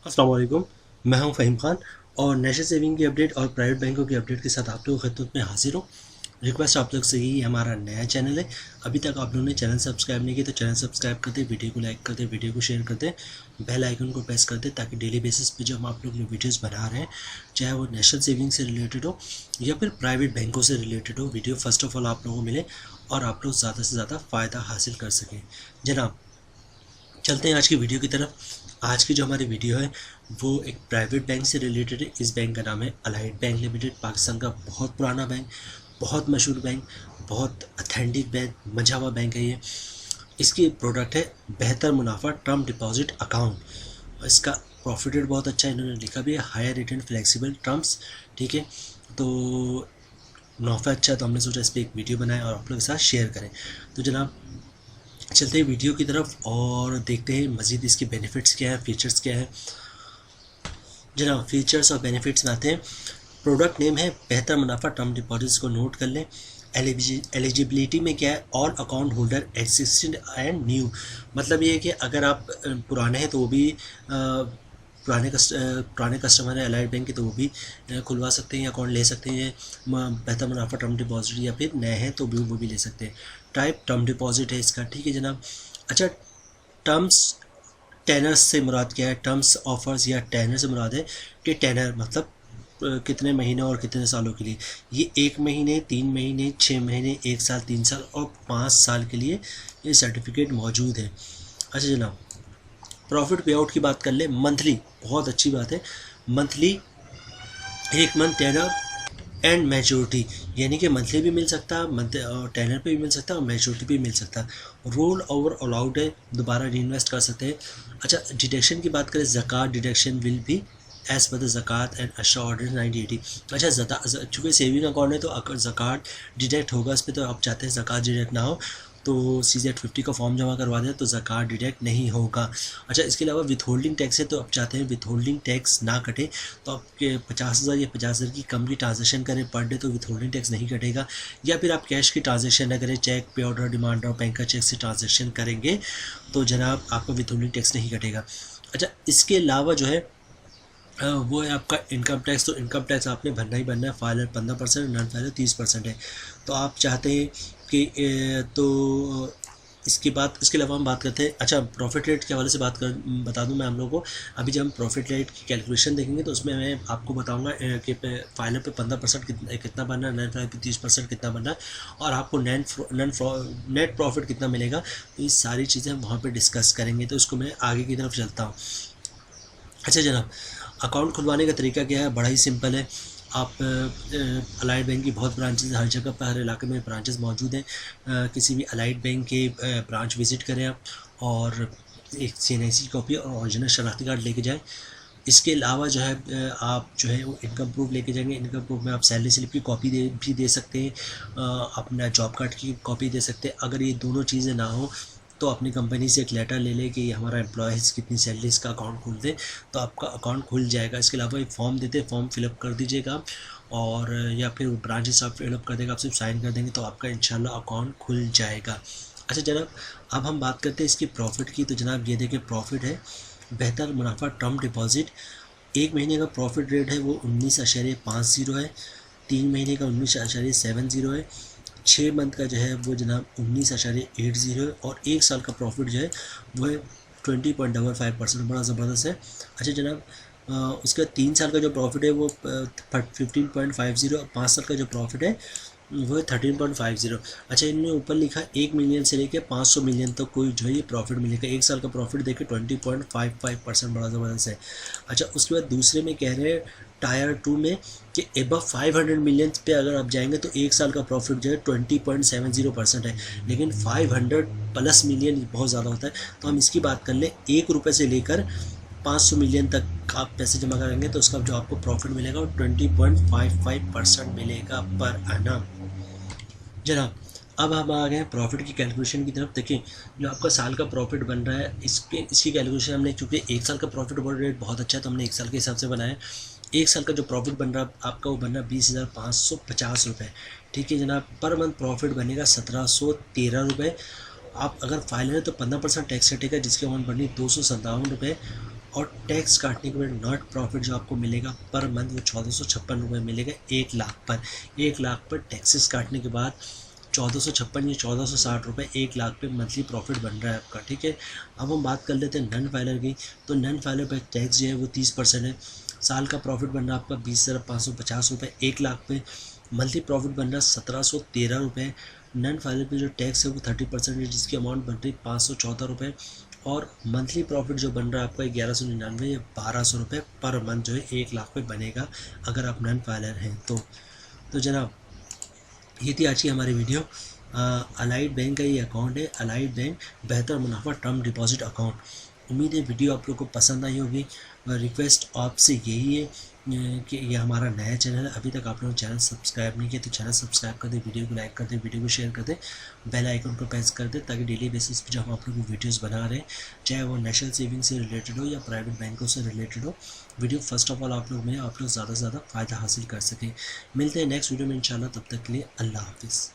अस्सलाम वालेकुम। मैं हूं फ़हीम खान और नेशनल सेविंग की अपडेट और प्राइवेट बैंकों की अपडेट के साथ आप लोगों की खिदमत में हाजिर हूं। रिक्वेस्ट आप लोग से ही हमारा नया चैनल है, अभी तक आप लोगों ने चैनल सब्सक्राइब नहीं किया तो चैनल सब्सक्राइब कर दें, वीडियो को लाइक कर दें, वीडियो को शेयर कर दें, बेल आइकन को प्रेस कर दें ताकि डेली बेसिस पे जो हम आप लोग वीडियोस बना रहे हैं, चाहे वो नेशनल सेविंग से रिलेटेड हो या फिर प्राइवेट बैंकों से रिलेटेड हो, वीडियो फर्स्ट ऑफ ऑल आप लोगों को मिले और आप लोग ज़्यादा से ज़्यादा फ़ायदा हासिल कर सकें। जनाब, चलते हैं आज की वीडियो की तरफ। आज की जो हमारी वीडियो है वो एक प्राइवेट बैंक से रिलेटेड है। इस बैंक का नाम है अलाइड बैंक लिमिटेड, पाकिस्तान का बहुत पुराना बैंक, बहुत मशहूर बैंक, बहुत अथेंटिक बैंक, मजा हुआ बैंक है ये। इसकी प्रोडक्ट है बेहतर मुनाफा टर्म डिपॉजिट अकाउंट। इसका प्रॉफिट रेट बहुत अच्छा है, इन्होंने लिखा भी है higher rate and flexible terms. ठीक है, तो मुनाफा अच्छा है तो हमने सोचा इस पर एक वीडियो बनाए और आप लोग के साथ शेयर करें। तो जनाब, चलते हैं वीडियो की तरफ और देखते हैं मज़ीद इसके बेनिफिट्स क्या है, फीचर्स क्या है। जनाब, फीचर्स और बेनिफिट्स में आते हैं। प्रोडक्ट नेम है बेहतर मुनाफा टर्म डिपॉजिट्स, को नोट कर लें। एलिजिबिलिटी में क्या है, all account holder existent and new. मतलब ये है कि अगर आप पुराने हैं तो वो भी पुराने कस्टमर हैं अलाइड बैंक के तो वो भी खुलवा सकते हैं, अकाउंट ले सकते हैं बेहतर मुनाफा टर्म डिपॉजिट, या फिर नए हैं तो भी वो भी ले सकते हैं। टाइप टर्म डिपॉजिट है इसका। ठीक है जनाब। अच्छा, टर्म्स टेनर्स से मुराद क्या है? टर्म्स ऑफर्स या टेनर से मुराद है कि टेनर मतलब कितने महीने और कितने सालों के लिए। ये 1 महीने, 3 महीने, 6 महीने, 1 साल, 3 साल और 5 साल के लिए ये सर्टिफिकेट मौजूद है। अच्छा जनाब, प्रॉफिट पे आउट की बात कर ले। मंथली, बहुत अच्छी बात है, monthly 1 month tenor and maturity, यानी कि मंथली भी मिल सकता है, मंथ टेनर पे भी मिल सकता है और मैच्योरिटी भी मिल सकता है। रोल ओवर अलाउड है, दोबारा री इन्वेस्ट कर सकते हैं। अच्छा, डिडक्शन की बात करें, ज़कात डिडक्शन विल भी एज पर द ज़कात एंड अशा ऑर्डर 1980। अच्छा, चूँकि सेविंग अकाउंट है तो अगर ज़कात डिडक्ट होगा इस पर, तो आप चाहते हैं ज़कात डिडक्ट ना हो तो CZ50 का फॉर्म जमा करवा दें तो ज़कात डिडक्ट नहीं होगा। अच्छा, इसके अलावा विथ होल्डिंग टैक्स है तो आप चाहते हैं विथ होल्डिंग टैक्स ना कटे तो आपके 50,000 या 50,000 की कम की ट्रांजेक्शन करें पर डे तो विथ होल्डिंग टैक्स नहीं कटेगा। या फिर आप कैश की ट्रांजेक्शन न करें, चेक पे ऑर्डर, डिमांड और बैंक का चेक से ट्रांजेक्शन करेंगे तो जनाब आपका विथ होल्डिंग टैक्स नहीं कटेगा। अच्छा, इसके अलावा जो है वो है आपका इनकम टैक्स। तो इनकम टैक्स आपने भरना ही भरना है। फाइलर 15%, नॉन फाइलर 30% है। तो आप चाहते हैं कि तो इसके अलावा हम बात करते हैं। अच्छा, प्रॉफिट रेट के हवाले से बता दूं मैं हम लोगों को। अभी जब हम प्रॉफिट रेट की कैलकुलेशन देखेंगे तो उसमें मैं आपको बताऊंगा कि फाइलर पे 15% कितना बनना है, नॉन फाइलर पे 30% कितना बनना है और आपको नेट प्रॉफिट कितना मिलेगा। तो ये सारी चीज़ें हम वहाँ पर डिस्कस करेंगे। तो इसको मैं आगे की तरफ चलता हूँ। अच्छा जनाब, अकाउंट खुलवाने का तरीका क्या है? बड़ा ही सिंपल है। आप अलाइड बैंक की बहुत ब्रांचेज, हर जगह पर, हर इलाके में ब्रांचेस मौजूद हैं। किसी भी अलाइड बैंक के ब्रांच विज़िट करें आप और एक CNIC कॉपी और ओरिजिनल शनाख्ती कार्ड लेके जाएं। इसके अलावा जो है आप जो है वो इनकम प्रूफ लेके जाएंगे। इनकम प्रूफ में आप सैलरी स्लिप की कॉपी भी दे सकते हैं, अपना जॉब कार्ड की कॉपी दे सकते हैं। अगर ये दोनों चीज़ें ना हो तो अपनी कंपनी से एक लेटर ले लें कि हमारा एम्प्लॉयज़ कितनी सैलरी, इसका अकाउंट खोल दे तो आपका अकाउंट खुल जाएगा। इसके अलावा एक फॉर्म देते हैं, फॉर्म फिलअप कर दीजिएगा आप और या फिर ब्रांच हिसाब फिलअप कर देगा, आप सिर्फ साइन कर देंगे तो आपका इंशाल्लाह अकाउंट खुल जाएगा। अच्छा जनाब, अब हम बात करते हैं इसकी प्रॉफिट की। तो जनाब ये देखिए, प्रॉफिट है बेहतर मुनाफा टर्म डिपॉजिट। 1 महीने का प्रॉफिट रेट है वो 19.50 है, 3 महीने का 19.70 है, 6 मंथ का जो है वो जनाब 19.80 है और 1 साल का प्रॉफिट जो है वो है 20.55%। बड़ा ज़बरदस्त है। अच्छा जनाब, उसका 3 साल का जो प्रॉफिट है वो 15.50 और 5 साल का जो प्रॉफिट है वो है 13.50। अच्छा, इनमें ऊपर लिखा 1 मिलियन से लेकर 500 मिलियन तक कोई जो है ये प्रॉफिट मिलेगा। 1 साल का प्रॉफिट देखे 20.55%, बड़ा ज़बरदस्त है। अच्छा, उसके बाद दूसरे में कह रहे हैं टायर 2 में कि एबव 500 मिलियन पे अगर आप जाएंगे तो 1 साल का प्रॉफिट जो है 20.70% है, लेकिन 500 प्लस मिलियन बहुत ज़्यादा होता है। तो हम इसकी बात कर लें, 1 रुपये से लेकर 500 मिलियन तक आप पैसे जमा करेंगे तो उसका जो आपको प्रॉफिट मिलेगा वो 20.55% मिलेगा पर annum। जनाब, अब हम आ गए हैं प्रॉफिट की कैलकुलेशन की तरफ। देखें, जो आपका साल का प्रॉफिट बन रहा है इसकी कैलकुलेशन हमने, चूँकि 1 साल का प्रॉफिट रेट बहुत अच्छा है तो हमने 1 साल के हिसाब से बनाया। 1 साल का जो प्रॉफिट बन रहा है आपका वो बन रहा है 20,550 रुपये। ठीक है जनाब, पर मंथ प्रॉफिट बनेगा 1,713 रुपये। आप अगर फाइल है तो 15% टैक्स कटेगा जिसकी अमाउंट बनी 257 रुपये और टैक्स काटने के बाद नेट प्रॉफिट जो आपको मिलेगा पर मंथ वो 1456 रुपये मिलेगा 1 लाख पर। 1 लाख पर टैक्सेस काटने के बाद 1456 या 1460 रुपये 1 लाख पे मंथली प्रॉफिट बन रहा है आपका, ठीक है। अब हम बात कर लेते हैं नन फाइलर की। तो नन फाइलर पर टैक्स जो है वो 30% है। साल का प्रॉफिट बन रहा है आपका 20,550 रुपये 1 लाख पे। मंथली प्रॉफिट बन रहा है 1713 रुपये। नन फाइलर पे जो टैक्स है वो 30% है, जिसकी अमाउंट बन रही 514 रुपये। और मंथली प्रॉफिट जो बन रहा है आपका 1199 या 1200 रुपये पर मंथ जो है 1 लाख पे बनेगा अगर आप नन फाइलर हैं तो जनाब ये थी आज की हमारी वीडियो। अलाइड बैंक का ये अकाउंट है, अलाइड बैंक बेहतर मुनाफा टर्म डिपॉजिट अकाउंट। उम्मीद है वीडियो आप लोग को पसंद आई होगी। रिक्वेस्ट आपसे यही है कि ये हमारा नया चैनल है, अभी तक आप लोगों ने चैनल सब्सक्राइब नहीं किया तो चैनल सब्सक्राइब कर दें, वीडियो को लाइक कर दें, वीडियो को शेयर कर दें, बेल आइकन को प्रेस कर दें, ताकि डेली बेसिस पे जब हम आप लोग वीडियोस बना रहे हैं, चाहे वो नेशनल सेविंग से रिलेटेड हो या प्राइवेट बैंकों से रिलेटेड हो, वीडियो फर्स्ट ऑफ ऑल आप लोग ज़्यादा से ज़्यादा फ़ायदा हासिल कर सकें। मिलते हैं नेक्स्ट वीडियो में इंशाल्लाह, तब तक के लिए अल्लाह हाफिज़।